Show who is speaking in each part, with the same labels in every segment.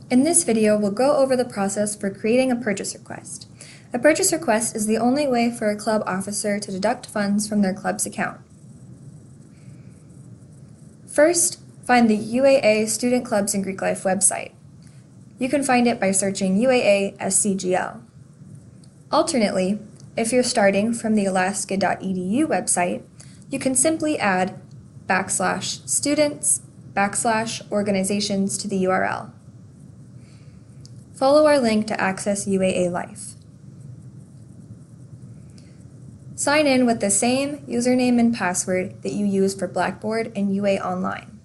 Speaker 1: In this video, we'll go over the process for creating a purchase request. A purchase request is the only way for a club officer to deduct funds from their club's account. First, find the UAA Student Clubs in Greek Life website. You can find it by searching UAA SCGL. Alternately, if you're starting from the alaska.edu website, you can simply add /students/organizations to the URL. Follow our link to access UAA Life. Sign in with the same username and password that you use for Blackboard and UA Online.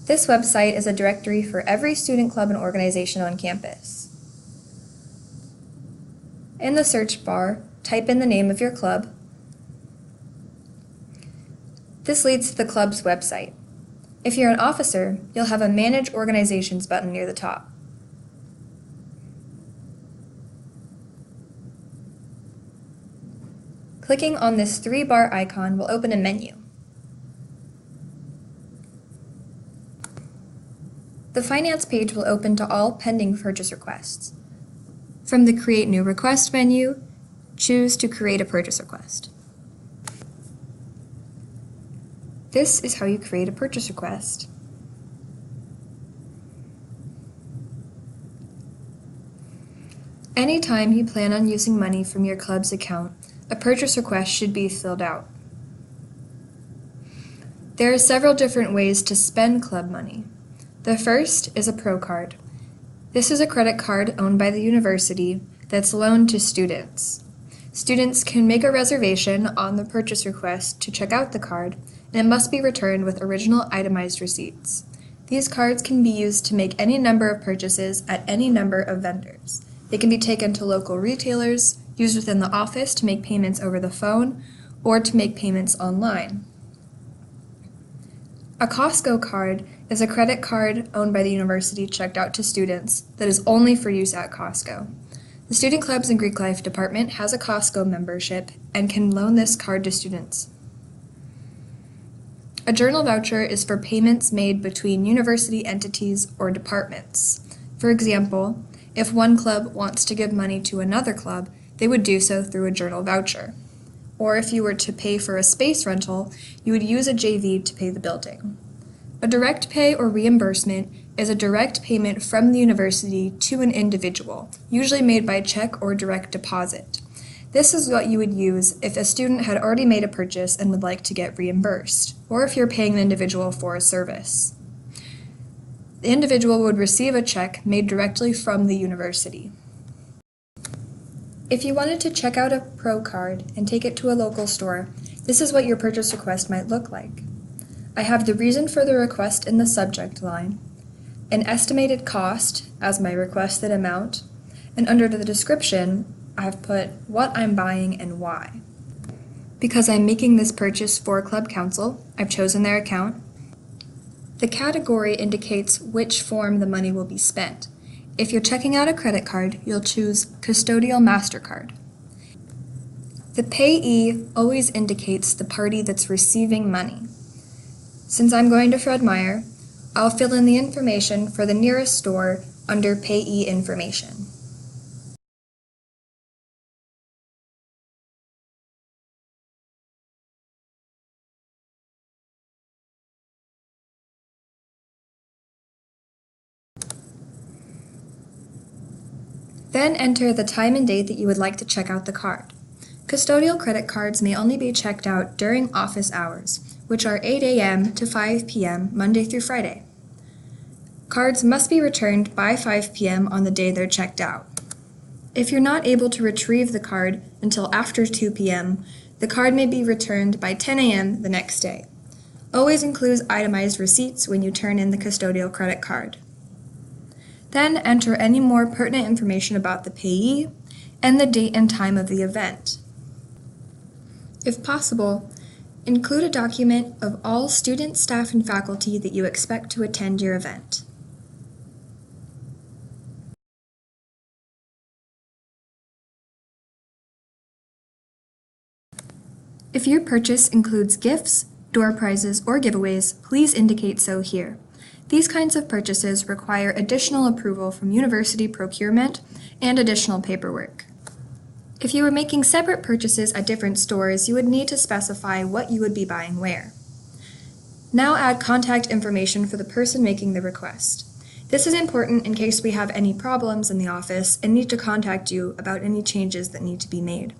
Speaker 1: This website is a directory for every student club and organization on campus. In the search bar, type in the name of your club. This leads to the club's website. If you're an officer, you'll have a Manage Organizations button near the top. Clicking on this 3-bar icon will open a menu. The Finance page will open to all pending purchase requests. From the Create New Request menu, choose to create a purchase request. This is how you create a purchase request. Anytime you plan on using money from your club's account, a purchase request should be filled out. There are several different ways to spend club money. The first is a Pro Card. This is a credit card owned by the university that's loaned to students. Students can make a reservation on the purchase request to check out the card, and it must be returned with original itemized receipts. These cards can be used to make any number of purchases at any number of vendors. They can be taken to local retailers, used within the office to make payments over the phone, or to make payments online. A Costco card is a credit card owned by the university checked out to students that is only for use at Costco. The Student Clubs and Greek Life department has a Costco membership and can loan this card to students. A journal voucher is for payments made between university entities or departments. For example, if one club wants to give money to another club, they would do so through a journal voucher. Or if you were to pay for a space rental, you would use a JV to pay the building. A direct pay or reimbursement is a direct payment from the university to an individual, usually made by check or direct deposit. This is what you would use if a student had already made a purchase and would like to get reimbursed, or if you're paying an individual for a service. The individual would receive a check made directly from the university. If you wanted to check out a Pro Card and take it to a local store, this is what your purchase request might look like. I have the reason for the request in the subject line, an estimated cost as my requested amount, and under the description, I have put what I'm buying and why. Because I'm making this purchase for Club Council, I've chosen their account. The category indicates which form the money will be spent. If you're checking out a credit card, you'll choose Custodial MasterCard. The payee always indicates the party that's receiving money. Since I'm going to Fred Meyer, I'll fill in the information for the nearest store under Payee Information. Then enter the time and date that you would like to check out the card. Custodial credit cards may only be checked out during office hours, which are 8 a.m. to 5 p.m. Monday through Friday. Cards must be returned by 5 p.m. on the day they're checked out. If you're not able to retrieve the card until after 2 p.m., the card may be returned by 10 a.m. the next day. Always include itemized receipts when you turn in the custodial credit card. Then enter any more pertinent information about the payee and the date and time of the event. If possible, include a document of all students, staff, and faculty that you expect to attend your event. If your purchase includes gifts, door prizes, or giveaways, please indicate so here. These kinds of purchases require additional approval from university procurement and additional paperwork. If you were making separate purchases at different stores, you would need to specify what you would be buying where. Now add contact information for the person making the request. This is important in case we have any problems in the office and need to contact you about any changes that need to be made.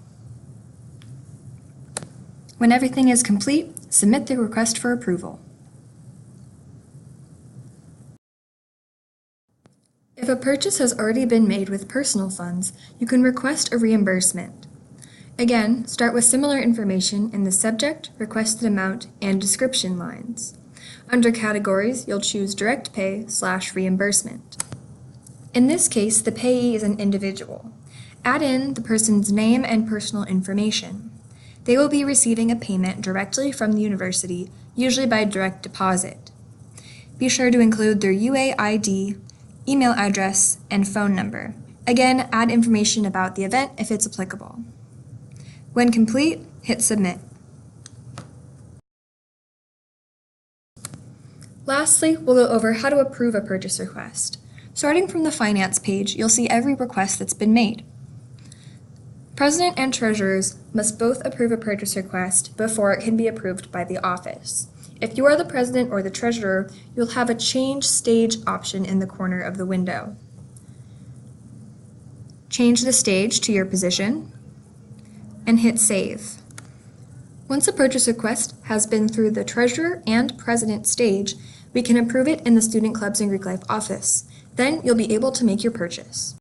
Speaker 1: When everything is complete, submit the request for approval. If a purchase has already been made with personal funds, you can request a reimbursement. Again, start with similar information in the subject, requested amount, and description lines. Under categories, you'll choose direct pay/reimbursement. In this case, the payee is an individual. Add in the person's name and personal information. They will be receiving a payment directly from the university, usually by direct deposit. Be sure to include their UAID, email address, and phone number. Again, add information about the event if it's applicable. When complete, hit submit. Lastly, we'll go over how to approve a purchase request. Starting from the finance page, you'll see every request that's been made. President and treasurers must both approve a purchase request before it can be approved by the office. If you are the president or the treasurer, you'll have a change stage option in the corner of the window. Change the stage to your position and hit save. Once a purchase request has been through the treasurer and president stage, we can approve it in the Student Clubs and Greek Life office. Then you'll be able to make your purchase.